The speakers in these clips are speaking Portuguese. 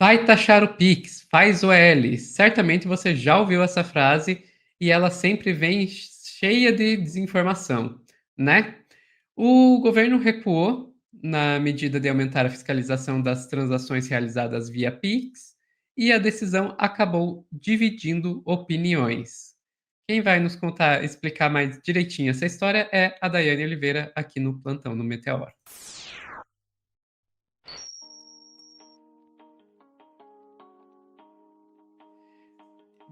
Vai taxar o Pix, faz o L. Certamente você já ouviu essa frase e ela sempre vem cheia de desinformação, né? O governo recuou na medida de aumentar a fiscalização das transações realizadas via Pix e a decisão acabou dividindo opiniões. Quem vai nos contar, explicar mais direitinho essa história é a Daiane Oliveira, aqui no Plantão do Meteor.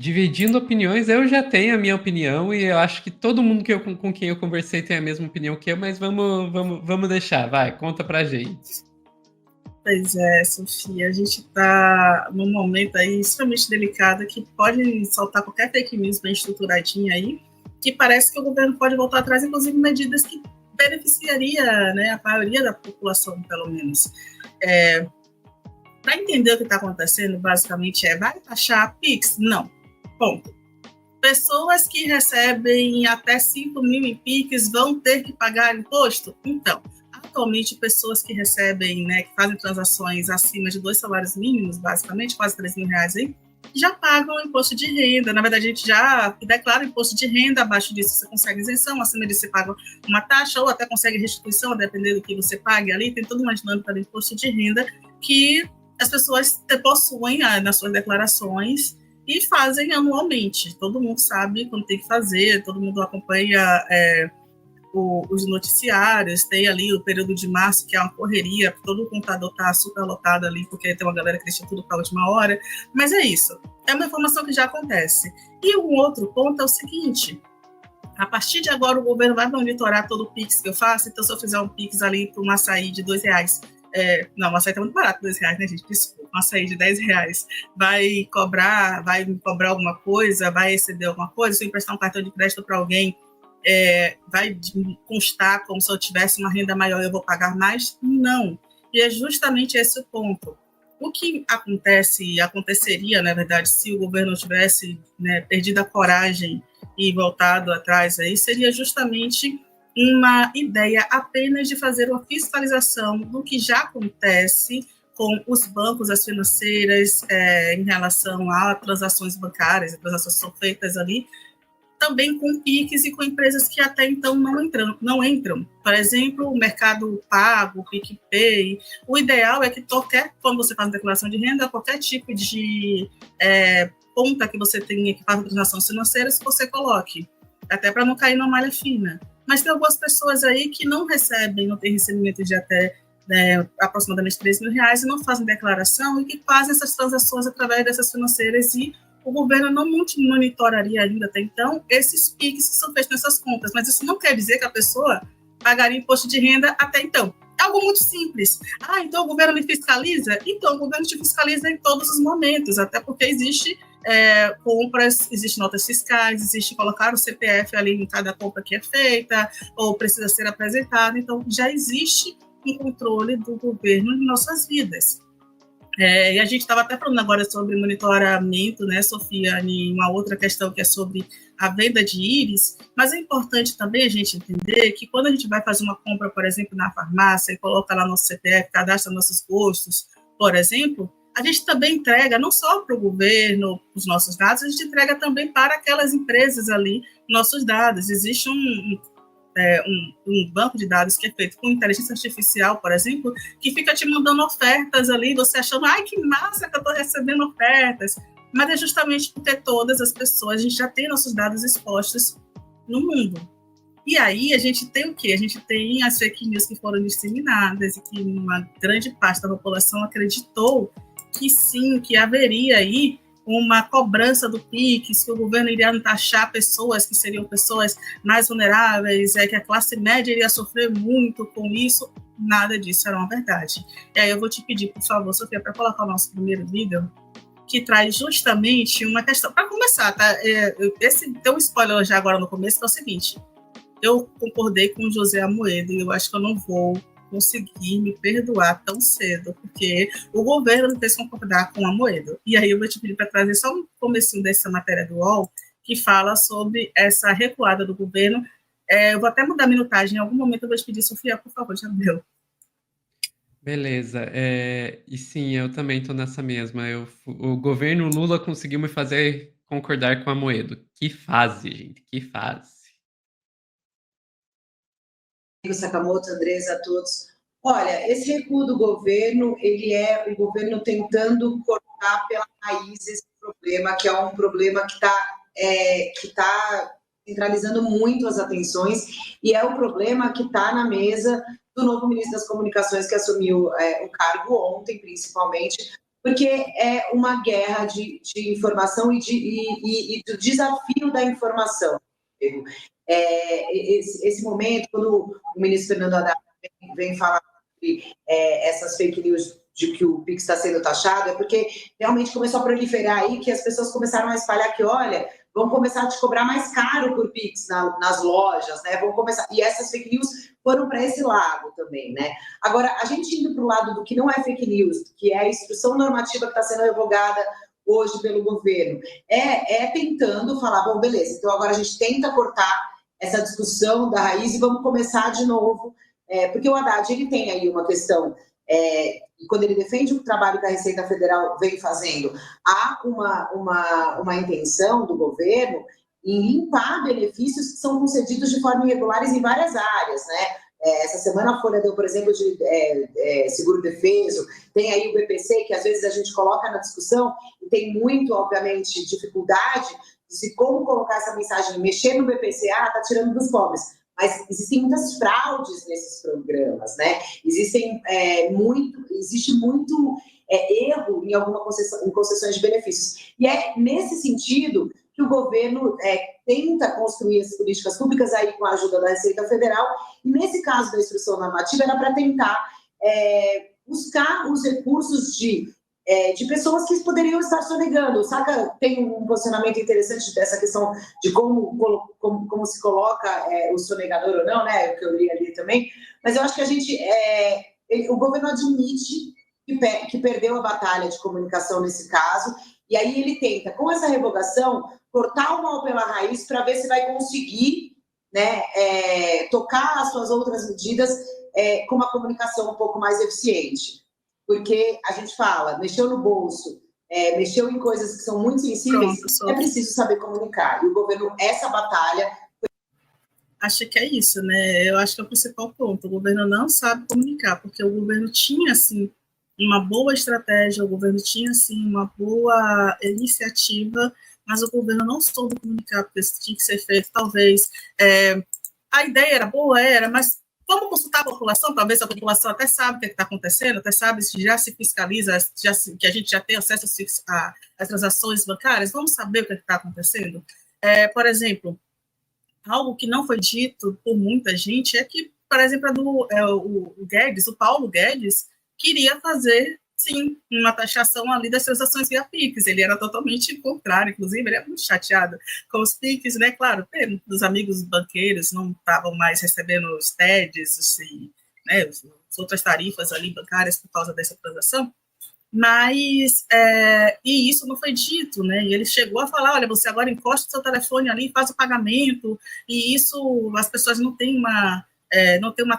Dividindo opiniões, eu já tenho a minha opinião e eu acho que todo mundo com quem eu conversei tem a mesma opinião que eu, mas vamos deixar, vai, conta pra gente. Pois é, Sofia, a gente está num momento aí extremamente delicado que pode soltar qualquer fake news bem estruturadinha aí, que parece que o governo pode voltar atrás, inclusive medidas que beneficiaria, né, a maioria da população, pelo menos. Para entender o que está acontecendo, basicamente vai taxar a Pix? Não. Ponto. Pessoas que recebem até 5 mil em Pix vão ter que pagar imposto? Então, atualmente, pessoas que recebem, né, que fazem transações acima de 2 salários mínimos, basicamente, quase 3 mil reais aí, já pagam imposto de renda. Na verdade, a gente já declara imposto de renda, abaixo disso você consegue isenção, acima disso você paga uma taxa ou até consegue restituição, dependendo do que você pague ali. Tem toda uma dinâmica do imposto de renda que as pessoas possuem nas suas declarações e fazem anualmente. Todo mundo sabe quando tem que fazer, todo mundo acompanha os noticiários, tem ali o período de março, que é uma correria, todo o computador está super lotado ali, porque tem uma galera que deixa tudo para a última hora, mas é isso, é uma informação que já acontece. E um outro ponto é o seguinte, a partir de agora o governo vai monitorar todo o Pix que eu faço, então se eu fizer um Pix ali para um açaí de R$2, não, o açaí tá muito barato, R$2, né, gente? Desculpa, um açaí de R$10 vai me cobrar alguma coisa, vai exceder alguma coisa, se eu emprestar um cartão de crédito para alguém, vai constar como se eu tivesse uma renda maior e eu vou pagar mais? Não. E é justamente esse o ponto. O que aconteceria, na verdade, se o governo tivesse, né, perdido a coragem e voltado atrás aí, seria justamente uma ideia apenas de fazer uma fiscalização do que já acontece com os bancos, as financeiras, em relação a transações bancárias, as transações que são feitas ali, também com PIX e com empresas que até então não entram. Por exemplo, o Mercado Pago, o PicPay. O ideal é que quando você faz a declaração de renda, qualquer tipo de conta que você tenha que fazer transações financeiras, você coloque, até para não cair na malha fina. Mas tem algumas pessoas aí que não recebem, não têm recebimento de até aproximadamente R$3.000 e não fazem declaração e que fazem essas transações através dessas financeiras e o governo não monitoraria ainda até então esses PIX que são feitos nessas contas, mas isso não quer dizer que a pessoa pagaria imposto de renda até então. É algo muito simples. Então o governo me fiscaliza? Então o governo te fiscaliza em todos os momentos, até porque existe compras, existem notas fiscais, existe colocar o CPF ali em cada compra que é feita, ou precisa ser apresentada, então já existe um controle do governo em nossas vidas. E a gente estava até falando agora sobre monitoramento, né, Sofia, em uma outra questão que é sobre a venda de íris, mas é importante também a gente entender que quando a gente vai fazer uma compra, por exemplo, na farmácia e coloca lá nosso CPF, cadastra nossos gostos, por exemplo, a gente também entrega não só para o governo os nossos dados, a gente entrega também para aquelas empresas ali nossos dados. Existe um banco de dados que é feito com inteligência artificial, por exemplo, que fica te mandando ofertas ali, você achando, que massa que eu estou recebendo ofertas, mas é justamente porque todas as pessoas, a gente já tem nossos dados expostos no mundo. E aí a gente tem o quê? A gente tem as fake news que foram disseminadas e que uma grande parte da população acreditou que sim, que haveria aí uma cobrança do PIX, que o governo iria taxar pessoas que seriam pessoas mais vulneráveis, que a classe média iria sofrer muito com isso. Nada disso era uma verdade. E aí eu vou te pedir, por favor, Sofia, para colocar o nosso primeiro vídeo, que traz justamente uma questão. Para começar, tá? Tem um spoiler já agora no começo, que é o seguinte. Eu concordei com o José Amoedo e eu acho que eu não vou conseguir me perdoar tão cedo, porque o governo não fez concordar com a Amoedo. E aí eu vou te pedir para trazer só um comecinho dessa matéria do UOL, que fala sobre essa recuada do governo. Eu vou até mudar a minutagem, em algum momento eu vou te pedir, Sofia, por favor, já deu. Beleza. E sim, eu também tô nessa mesma. O governo Lula conseguiu me fazer concordar com a Amoedo. Que fase, gente, que fase. Sakamoto, Andresa, a todos. Olha, esse recuo do governo, ele é o governo tentando cortar pela raiz esse problema, que é um problema que tá centralizando muito as atenções, e é o problema que está na mesa do novo ministro das Comunicações, que assumiu o cargo ontem, principalmente, porque é uma guerra de informação e do desafio da informação. Esse momento, quando o ministro Fernando Haddad vem falar sobre essas fake news de que o Pix está sendo taxado, é porque realmente começou a proliferar aí, que as pessoas começaram a espalhar que, olha, vão começar a te cobrar mais caro por Pix nas lojas, né? Vão começar. E essas fake news foram para esse lado também, né? Agora, a gente indo para o lado do que não é fake news, que é a instrução normativa que está sendo revogada hoje pelo governo, tentando falar, bom, beleza, então agora a gente tenta cortar essa discussão da raiz e vamos começar de novo, porque o Haddad ele tem aí uma questão, quando ele defende o trabalho que a Receita Federal vem fazendo, há uma intenção do governo em limpar benefícios que são concedidos de forma irregular em várias áreas, né? Essa semana a Folha deu, por exemplo, de seguro-defeso, tem aí o BPC, que às vezes a gente coloca na discussão, e tem muito, obviamente, dificuldade de como colocar essa mensagem, mexer no BPC, tá tirando dos pobres. Mas existem muitas fraudes nesses programas, né? Existe muito erro em alguma em concessões de benefícios. E é nesse sentido que o governo tenta construir as políticas públicas aí com a ajuda da Receita Federal, e nesse caso da instrução normativa era para tentar buscar os recursos de pessoas que poderiam estar sonegando. O Saca tem um posicionamento interessante dessa questão de como se coloca o sonegador ou não, né? O que eu li ali também. Mas eu acho que o governo admite que perdeu a batalha de comunicação nesse caso, e aí ele tenta, com essa revogação, cortar o mal pela raiz para ver se vai conseguir, né, tocar as suas outras medidas com uma comunicação um pouco mais eficiente. Porque a gente fala, mexeu no bolso, mexeu em coisas que são muito sensíveis, é preciso saber comunicar. E o governo, essa batalha... Acho que é isso, né? Eu acho que é o principal ponto. O governo não sabe comunicar, porque o governo tinha, assim, uma boa estratégia, o governo tinha, assim, uma boa iniciativa, mas o governo não soube comunicar, porque isso tinha que ser feito, talvez. A ideia era boa, mas vamos consultar a população, para ver se a população até sabe o que está acontecendo, até sabe se já se fiscaliza, que a gente já tem acesso às transações bancárias, vamos saber o que está acontecendo. Por exemplo, algo que não foi dito por muita gente é que, por exemplo, o Paulo Guedes, queria fazer, sim, uma taxação ali das transações via Pix. Ele era totalmente contrário, inclusive, ele era muito chateado com os Pix, né? Claro, os amigos banqueiros não estavam mais recebendo os TEDs, assim, né? As outras tarifas ali bancárias por causa dessa transação. Mas, e isso não foi dito, né? E ele chegou a falar, olha, você agora encosta o seu telefone ali, faz o pagamento, e isso, as pessoas não têm uma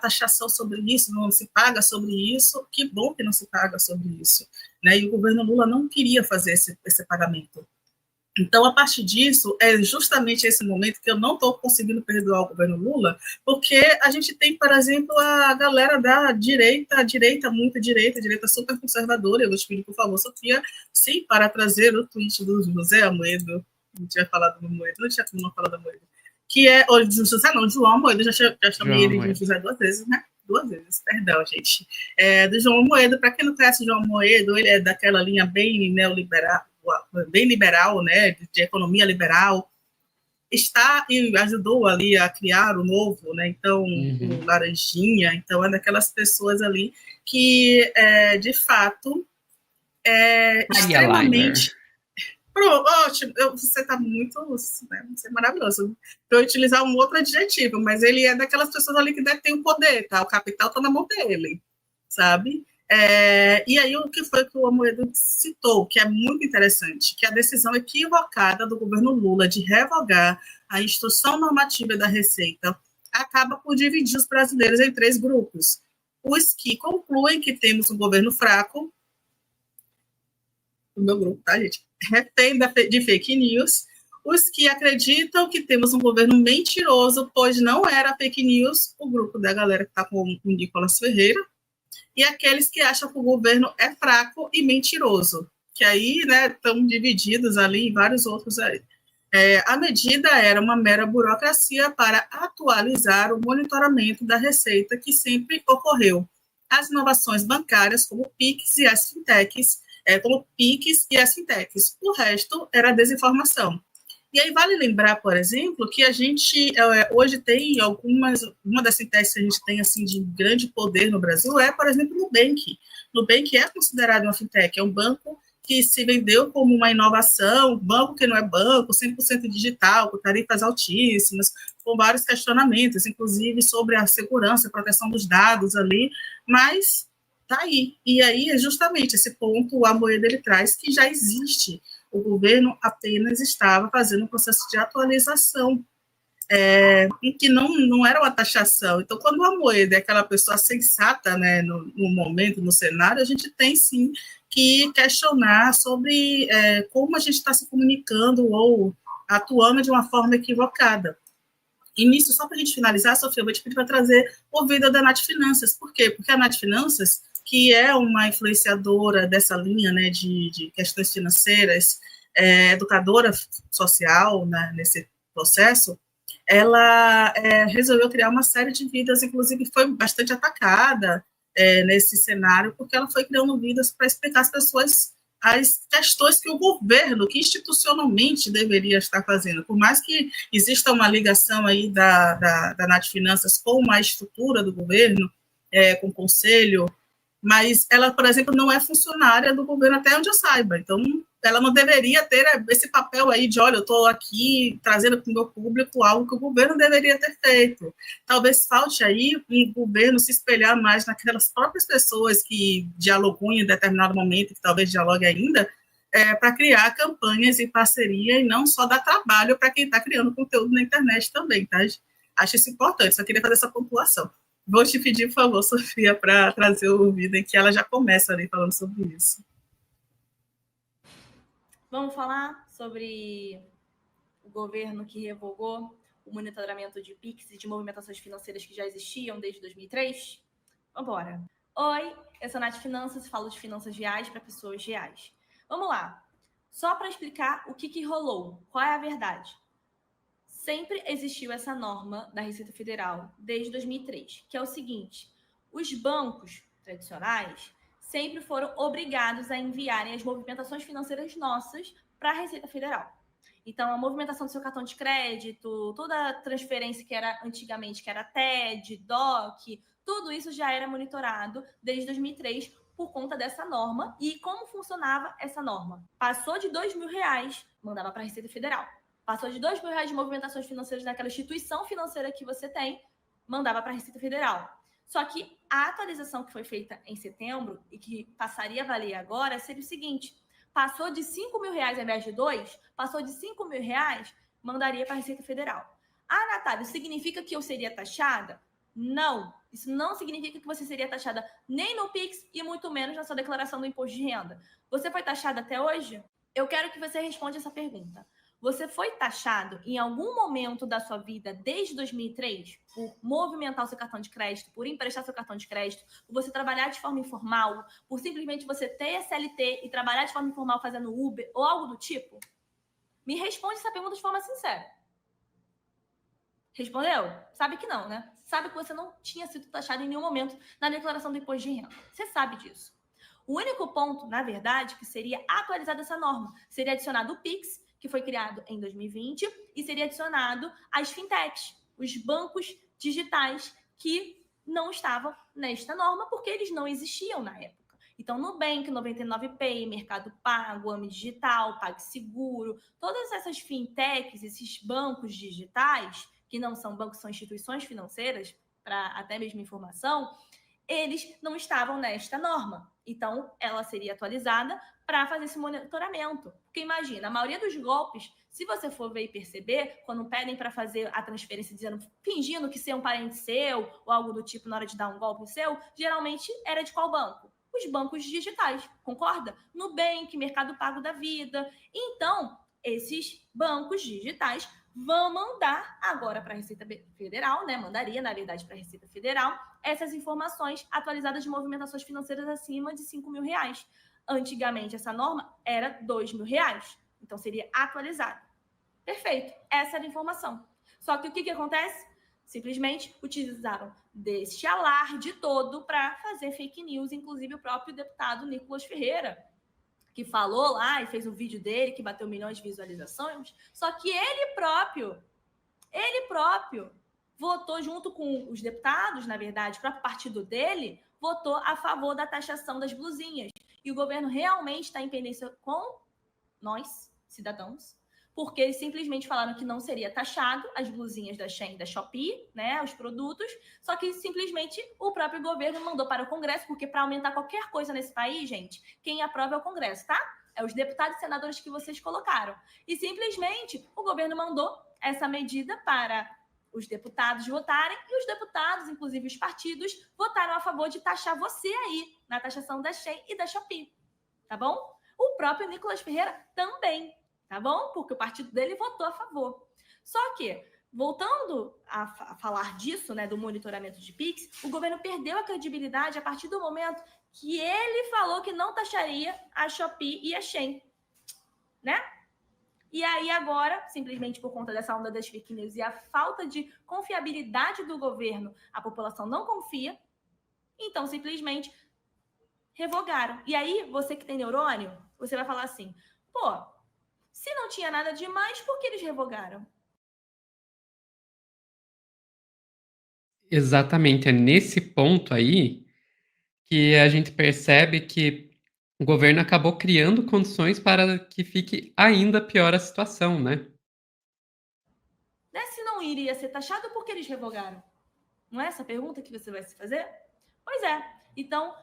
taxação sobre isso, não se paga sobre isso, que bom que não se paga sobre isso, né? E o governo Lula não queria fazer esse pagamento. Então, a partir disso, é justamente esse momento que eu não estou conseguindo perdoar o governo Lula, porque a gente tem, por exemplo, a galera da direita, muita direita super conservadora. Eu vou te pedir, por favor, Sofia, sim, para trazer o tweet do José Amoedo. Não tinha falado do Amoedo, não tinha como não falar do Amoedo. Que é, ou do José não, João Amoedo, já chamei ele de José 2 vezes, né? 2 vezes, perdão, gente. Do João Amoedo, para quem não conhece o João Amoedo, ele é daquela linha bem neoliberal, bem liberal, né, de economia liberal, está e ajudou ali a criar o novo, né, então, o Laranjinha, então é daquelas pessoas ali que, de fato, extremamente... Ótimo, você está muito, né, você é maravilhoso, para eu utilizar um outro adjetivo, mas ele é daquelas pessoas ali que tem o poder, tá? O capital está na mão dele, sabe? E aí o que foi que o Amoedo citou, que é muito interessante, que a decisão equivocada do governo Lula de revogar a instrução normativa da Receita acaba por dividir os brasileiros em 3 grupos. os que concluem que temos um governo fraco, o meu grupo, tá, gente? Refém de fake news, os que acreditam que temos um governo mentiroso, pois não era fake news, o grupo da galera que está com o Nicolas Ferreira, e aqueles que acham que o governo é fraco e mentiroso, que aí, né, estão divididos ali em vários outros aí. A medida era uma mera burocracia para atualizar o monitoramento da receita que sempre ocorreu. As inovações bancárias, como o PIX e as fintechs, O resto era desinformação. E aí vale lembrar, por exemplo, que a gente hoje tem uma das fintechs que a gente tem assim de grande poder no Brasil por exemplo, o Nubank. O Nubank é considerado uma fintech, é um banco que se vendeu como uma inovação, banco que não é banco, 100% digital, com tarifas altíssimas, com vários questionamentos, inclusive sobre a segurança, a proteção dos dados ali, mas tá aí. E aí é justamente esse ponto o Amoedo ele traz que já existe. O governo apenas estava fazendo um processo de atualização, em que não era uma taxação. Então, quando o Amoedo é aquela pessoa sensata, né, no momento, no cenário, a gente tem sim que questionar sobre como a gente está se comunicando ou atuando de uma forma equivocada. E nisso, só para a gente finalizar, Sofia, eu vou te pedir para trazer o vídeo da Nath Finanças. Por quê? Porque a Nath Finanças, que é uma influenciadora dessa linha, né, de questões financeiras, educadora social, né, nesse processo, ela resolveu criar uma série de vidas, inclusive foi bastante atacada nesse cenário, porque ela foi criando vidas para explicar às pessoas as questões que o governo, que institucionalmente deveria estar fazendo. Por mais que exista uma ligação aí da Nath Finanças com a estrutura do governo, com o conselho, mas ela, por exemplo, não é funcionária do governo até onde eu saiba. Então, ela não deveria ter esse papel aí de, olha, eu estou aqui trazendo para o meu público algo que o governo deveria ter feito. Talvez falte aí o governo se espelhar mais naquelas próprias pessoas que dialogam em determinado momento, que talvez dialogue ainda, para criar campanhas e parceria e não só dar trabalho para quem está criando conteúdo na internet também, tá? Acho isso importante, só queria fazer essa pontuação. Vou te pedir, por favor, Sofia, para trazer o vídeo em que ela já começa ali falando sobre isso. Vamos falar sobre o governo que revogou o monitoramento de PIX e de movimentações financeiras que já existiam desde 2003? Vamos embora. Oi, eu sou a Nath Finanças e falo de finanças reais para pessoas reais. Vamos lá. Só para explicar o que rolou, qual é a verdade. Sempre existiu essa norma da Receita Federal desde 2003, que é o seguinte: os bancos tradicionais sempre foram obrigados a enviarem as movimentações financeiras nossas para a Receita Federal. Então, a movimentação do seu cartão de crédito, toda a transferência que era antigamente, que era TED, DOC, tudo isso já era monitorado desde 2003 por conta dessa norma. E como funcionava essa norma? Passou de R$2.000, mandava para a Receita Federal. Passou de R$2.000 de movimentações financeiras naquela instituição financeira que você tem, mandava para a Receita Federal. Só que a atualização que foi feita em setembro e que passaria a valer agora seria o seguinte: passou de R$5.000 ao invés de 2, passou de R$5.000, mandaria para a Receita Federal. Ah, Natália, significa que eu seria taxada? Não, isso não significa que você seria taxada nem no PIX e muito menos na sua declaração do imposto de renda. Você foi taxada até hoje? Eu quero que você responda essa pergunta. Você foi taxado em algum momento da sua vida, desde 2003, por movimentar o seu cartão de crédito, por emprestar seu cartão de crédito, por você trabalhar de forma informal, por simplesmente você ter SLT e trabalhar de forma informal fazendo Uber ou algo do tipo? Me responde essa pergunta de forma sincera. Respondeu? Sabe que não, né? Sabe que você não tinha sido taxado em nenhum momento na declaração do imposto de renda. Você sabe disso. O único ponto, na verdade, que seria atualizada essa norma, seria adicionado o PIX, que foi criado em 2020, e seria adicionado as fintechs, os bancos digitais que não estavam nesta norma porque eles não existiam na época. Então, Nubank, 99Pay, Mercado Pago, AMI Digital, PagSeguro, todas essas fintechs, esses bancos digitais, que não são bancos, são instituições financeiras, para até mesmo informação, eles não estavam nesta norma. Então, ela seria atualizada para fazer esse monitoramento. Porque imagina, a maioria dos golpes, se você for ver e perceber, quando pedem para fazer a transferência fingindo que ser um parente seu ou algo do tipo na hora de dar um golpe seu, geralmente era de qual banco? Os bancos digitais, concorda? Nubank, Mercado Pago da vida. Então, esses bancos digitais vão mandar agora para a Receita Federal, né? Mandaria, na verdade, para a Receita Federal, essas informações atualizadas de movimentações financeiras acima de R$5.000. Antigamente, essa norma era R$2.000. Então, seria atualizada. Perfeito. Essa era a informação. Só que o que acontece? Simplesmente utilizaram deste alarde todo para fazer fake news, inclusive o próprio deputado Nicolas Ferreira, que falou lá e fez um vídeo dele que bateu milhões de visualizações, só que ele próprio votou junto com os deputados, na verdade, o próprio partido dele, votou a favor da taxação das blusinhas. E o governo realmente está em pendência com nós, cidadãos, porque eles simplesmente falaram que não seria taxado as blusinhas da Shein, da Shopee, né, os produtos, só que simplesmente o próprio governo mandou para o Congresso, porque para aumentar qualquer coisa nesse país, gente, quem aprova é o Congresso, tá? É os deputados e senadores que vocês colocaram. E simplesmente o governo mandou essa medida para os deputados votarem, e os deputados, inclusive os partidos, votaram a favor de taxar você aí, na taxação da Shein e da Shopee, tá bom? O próprio Nicolas Ferreira também, tá bom? Porque o partido dele votou a favor. Só que, voltando a falar disso, né, do monitoramento de Pix, o governo perdeu a credibilidade a partir do momento que ele falou que não taxaria a Shopee e a Shein, né? E aí agora, simplesmente por conta dessa onda das fake news e a falta de confiabilidade do governo, a população não confia, então simplesmente revogaram. E aí, você que tem neurônio, você vai falar assim, pô, se não tinha nada demais, por que eles revogaram? Exatamente, é nesse ponto aí que a gente percebe que o governo acabou criando condições para que fique ainda pior a situação, né? Né? Se não iria ser taxado, por que eles revogaram? Não é essa a pergunta que você vai se fazer? Pois é. Então,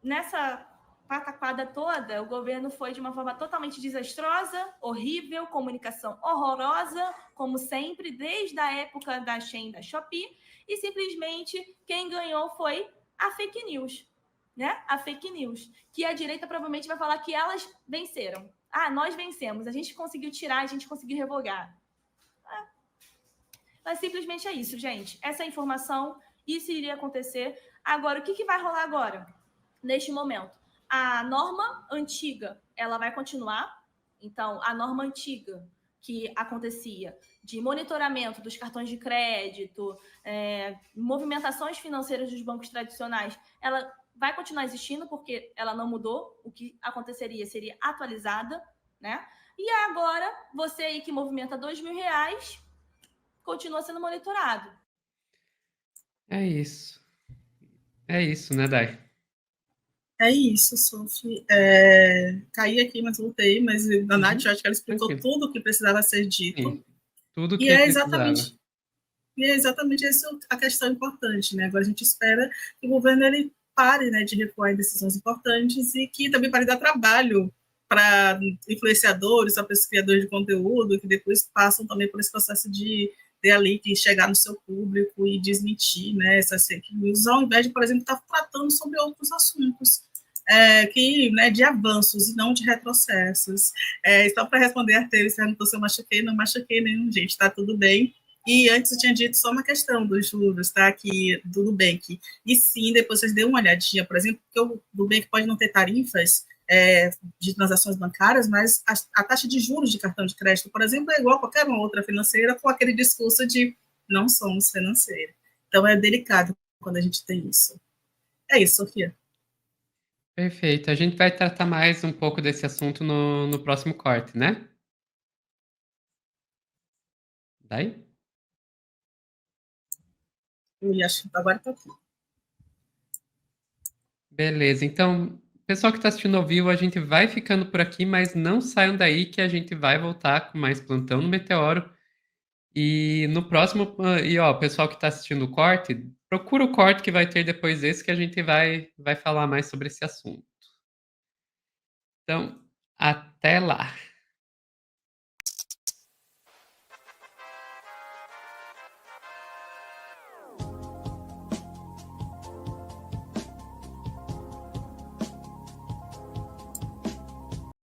nessa pataquada toda, o governo foi de uma forma totalmente desastrosa, horrível, comunicação horrorosa, como sempre, desde a época da Shein, da Shopee, e simplesmente quem ganhou foi a fake news, né? A fake news, que a direita provavelmente vai falar que elas venceram. Ah, nós vencemos, a gente conseguiu tirar, a gente conseguiu revogar. Mas simplesmente é isso, gente. Essa é a informação, isso iria acontecer. Agora, o que vai rolar agora? Neste momento, a norma antiga, ela vai continuar. Então, a norma antiga que acontecia de monitoramento dos cartões de crédito, movimentações financeiras dos bancos tradicionais, ela vai continuar existindo porque ela não mudou. O que aconteceria seria atualizada, né? E agora, você aí que movimenta R$2.000, continua sendo monitorado. É isso. É isso, né, Dai? É isso, Sophie. Caí aqui, mas voltei, mas a Nath, acho que ela explicou tudo o que precisava ser dito. Sim, tudo que E é precisava. exatamente essa a questão importante, né? Agora a gente espera que o governo ele pare, né, de recuar em decisões importantes e que também pare de dar trabalho para influenciadores, para criadores de conteúdo, que depois passam também por esse processo de ali que chegar no seu público e desmentir, né, essas fake news, ao invés de, por exemplo, estar tratando sobre outros assuntos, né, de avanços e não de retrocessos. Só para responder a Artemis, perguntou se eu machuquei, não machuquei nenhum, gente, está tudo bem. E antes eu tinha dito só uma questão dos juros, tá, aqui do Nubank. E sim, depois vocês dêem uma olhadinha, por exemplo, porque o Nubank pode não ter tarifas de transações bancárias, mas a taxa de juros de cartão de crédito, por exemplo, é igual a qualquer uma outra financeira, com aquele discurso de não somos financeira. Então é delicado quando a gente tem isso. É isso, Sofia. Perfeito. A gente vai tratar mais um pouco desse assunto no próximo corte, né? Daí? E acho que agora está aqui. Beleza. Então, pessoal que está assistindo ao vivo, a gente vai ficando por aqui, mas não saiam daí que a gente vai voltar com mais Plantão no Meteoro. E no próximo... E, ó, pessoal que está assistindo o corte, Procura o corte que vai ter depois desse, que a gente vai falar mais sobre esse assunto. Então, até lá.